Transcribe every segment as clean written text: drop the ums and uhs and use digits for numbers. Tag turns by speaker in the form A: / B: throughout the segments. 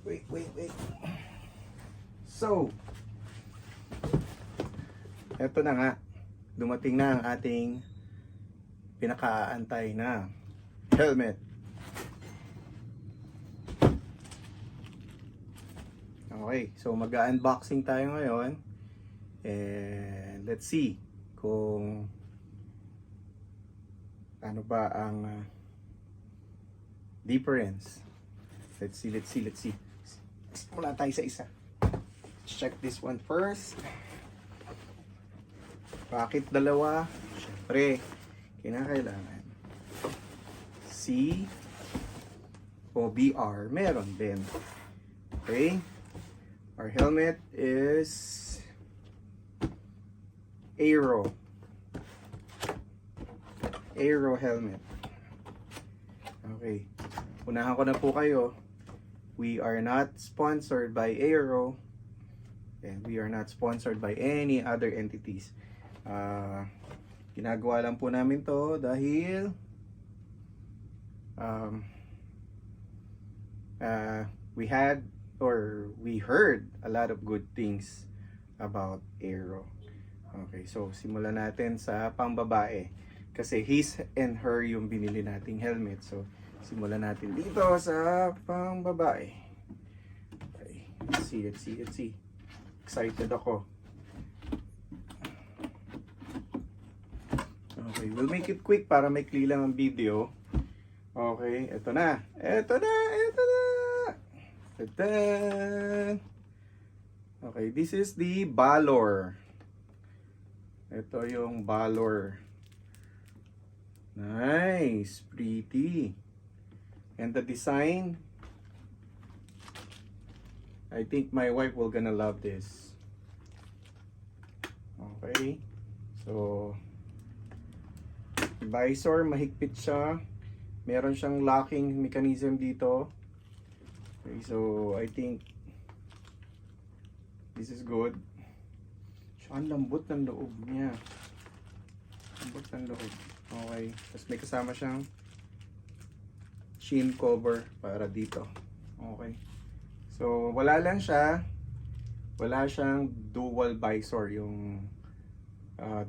A: Wait. So, eto na nga. Dumating na ang ating pinakaantay na helmet. Okay, so mag-unboxing tayo ngayon. And let's see kung ano ba ang difference. Let's see. Mula tayo sa isa. Let's check this one first. Bakit dalawa? Siyempre, kinakailangan C o BR. Meron din. Okay? Our helmet is Airoh Helmet. Okay. Unahan ko na po kayo. We are not sponsored by Airoh. And we are not sponsored by any other entities. Ginagawa lang po namin to dahil we heard a lot of good things about Airoh. Okay, so simulan natin sa pangbabae kasi his and her yung binili nating helmet. So simulan natin dito sa pangbabae. Okay, let's see. Excited ako. Okay, we'll make it quick para maikli lang ang video. Okay, eto na. Okay, this is the Balor. Ito yung Balor. Nice, pretty. And the design, I think my wife will gonna love this. Okay, so visor, mahigpit siya. Meron siyang locking mechanism dito. Okay, so I think this is good. Siya, ang lambot ng loob niya. Lambot ng loob. Okay, tapos may kasama siyang chin cover para dito. Okay. So wala siyang dual visor yung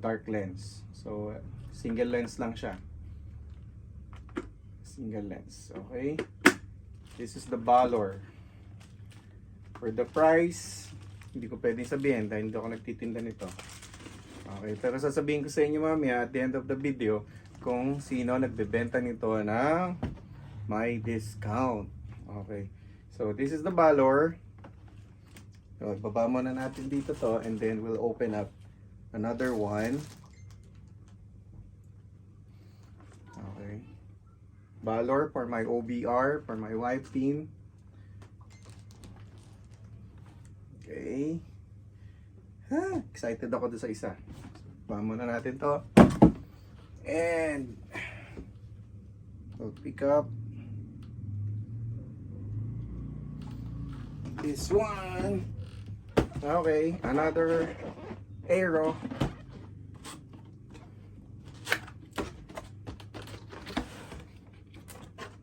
A: dark lens. So single lens lang siya. Single lens. Okay. This is the Balor. For the price, hindi ko pwedeng sabihin dahil hindi ako nagtitinda nito. Okay, pero sasabihin ko sa inyo mamaya at the end of the video kung sino nagbebenta nito ng may discount. Okay. So this is the Balor. So baba muna natin dito to and then we'll open up another one. Okay. Balor for my OBR, for my wife team. Okay. Excited ako doon sa isa. Baba muna natin to. And we'll pick up this one. Okay, another Airoh.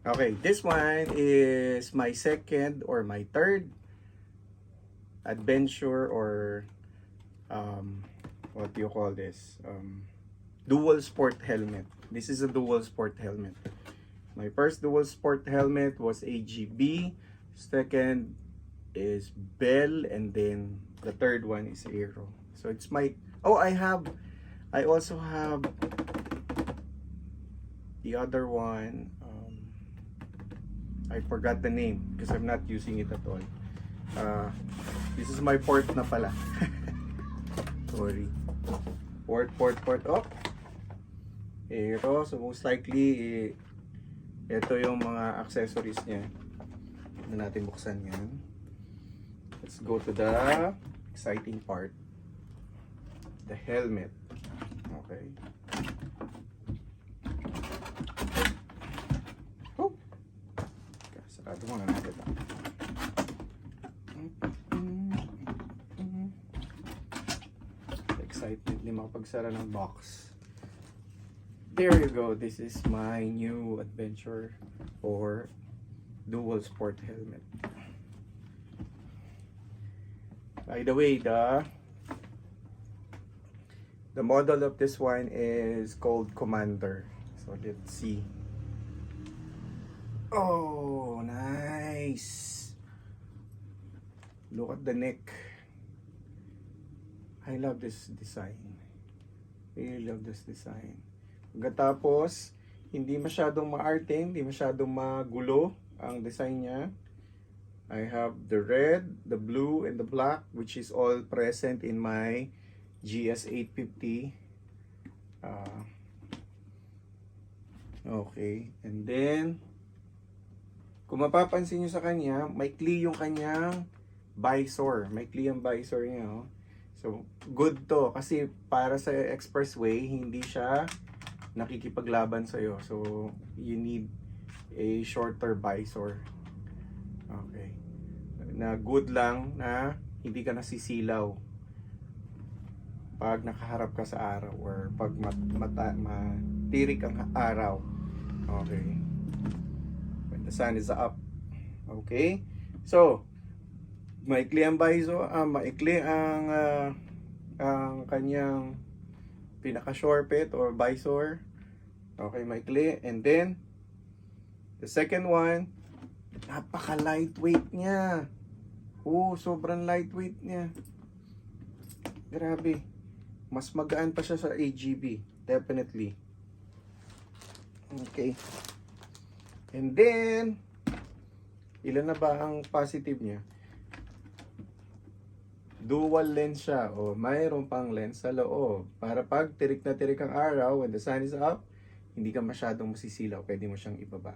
A: Okay, this one is my second or my third adventure or what do you call this? Dual sport helmet. This is a dual sport helmet. My first dual sport helmet was AGB. Second is Bell, and then the third one is Airoh. So it's my I also have the other one. I forgot the name because I'm not using it at all. This is my port na pala. Sorry. Port. Oh. Airoh. So most likely, ito yung mga accessories niya. Hindi natin buksan yan. Let's go to the exciting part. The helmet. Okay. Oh. Sarado muna natin. Excited din makapagsara ng box. There you go. This is my new adventure or dual sport helmet. By the way, the model of this one is called Commander. So let's see. Oh, nice. Look at the neck. I love this design. Really love this design. Pagkatapos, hindi masyadong maarte, hindi masyadong magulo ang design niya. I have the red, the blue, and the black, which is all present in my GS850. Okay, and then kung mapapansin nyo sa kanya, maikli yung kanyang visor. Maikli yung visor niya. Oh. So, good to. Kasi para sa expressway, hindi siya nakikipaglaban sa'yo. So, you need a shorter visor. Okay. Na good lang na hindi ka nasisilaw pag nakaharap ka sa araw or pag matirik ang araw. Okay. When the sun is up. Okay. So, maikli ang visor, maikli ang kanyang pinaka-shortpet or visor. Okay, maikli. And then, the second one, napaka-lightweight niya. Oh, sobrang lightweight niya. Grabe. Mas magaan pa siya sa AGB. Definitely. Okay. And then, ilan na ba ang positive niya? Dual lens siya. O, mayroon pang lens sa loob. Para pag tirik na tirik ang araw, when the sun is up, hindi ka masyadong masisilaw. Pwede mo siyang ibaba.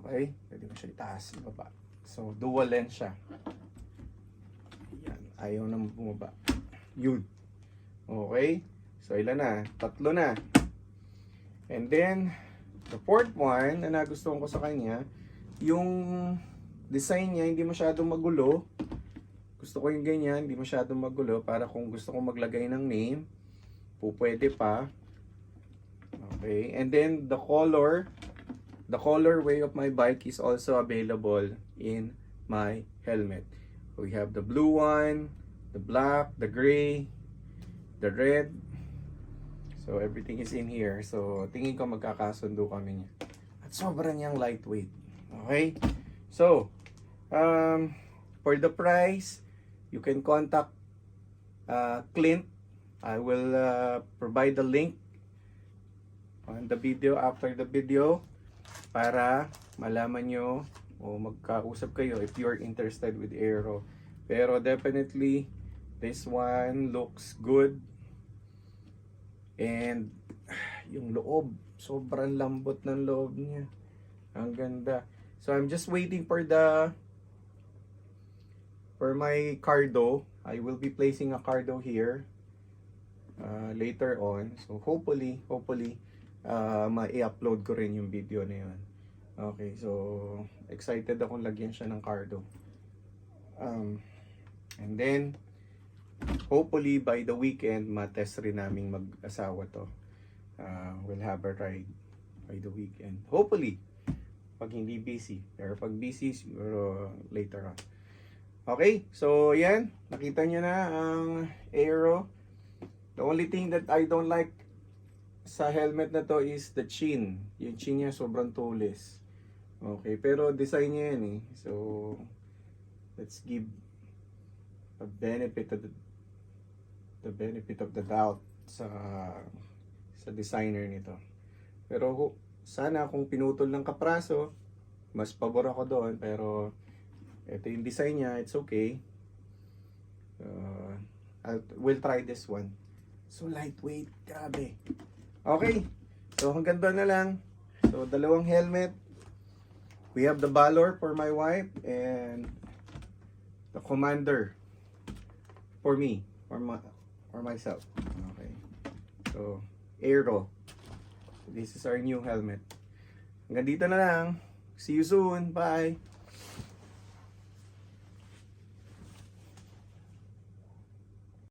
A: Okay? Pwede mo siyang itaas, ibaba. So, dual lens siya. Yan. Ayaw na bumaba. Yun. Okay? So, ilan na? 3 na. And then, the fourth one na nagustuhan ko sa kanya, yung design niya hindi masyadong magulo. Gusto ko yung ganyan, hindi masyadong magulo. Para kung gusto ko maglagay ng name, pwede pa. Okay? And then, the colorway of my bike is also available in my helmet. We have the blue one, the black, the gray, the red. So everything is in here. So tingin ko magkakasundo kami niya. At sobrang niyang lightweight. Okay? So, for the price, you can contact Clint. I will provide the link on the video after the video para malaman nyo o magkausap kayo if you're interested with Airoh. Pero definitely, this one looks good. And yung loob, sobrang lambot ng loob niya. Ang ganda. So I'm just waiting for my cardo. I will be placing a cardo here later on. So hopefully ma-i-upload ko rin yung video na yun. Okay, so excited akong lagyan siya ng cardo. And then hopefully by the weekend ma-test rin naming mag-asawa to. We'll have a ride by the weekend. Hopefully pag hindi busy. Pero pag busy siguro later on. Okay, so yan, nakita nyo na ang Airoh. The only thing that I don't like sa helmet na to is the chin. Yung chin niya sobrang tulis. Okay, pero design niya yan eh. So, let's give a benefit of the doubt sa designer nito. Pero sana kung pinutol ng kapraso, mas pabor ako doon. Pero ito yung design niya, it's okay. We'll try this one. So lightweight, grabe. Okay, so hanggang doon na lang. So dalawang helmet. We have the Balor for my wife and the Commander for me, for myself. Okay. So Airoh. This is our new helmet. Hanggang dito na lang. See you soon. Bye.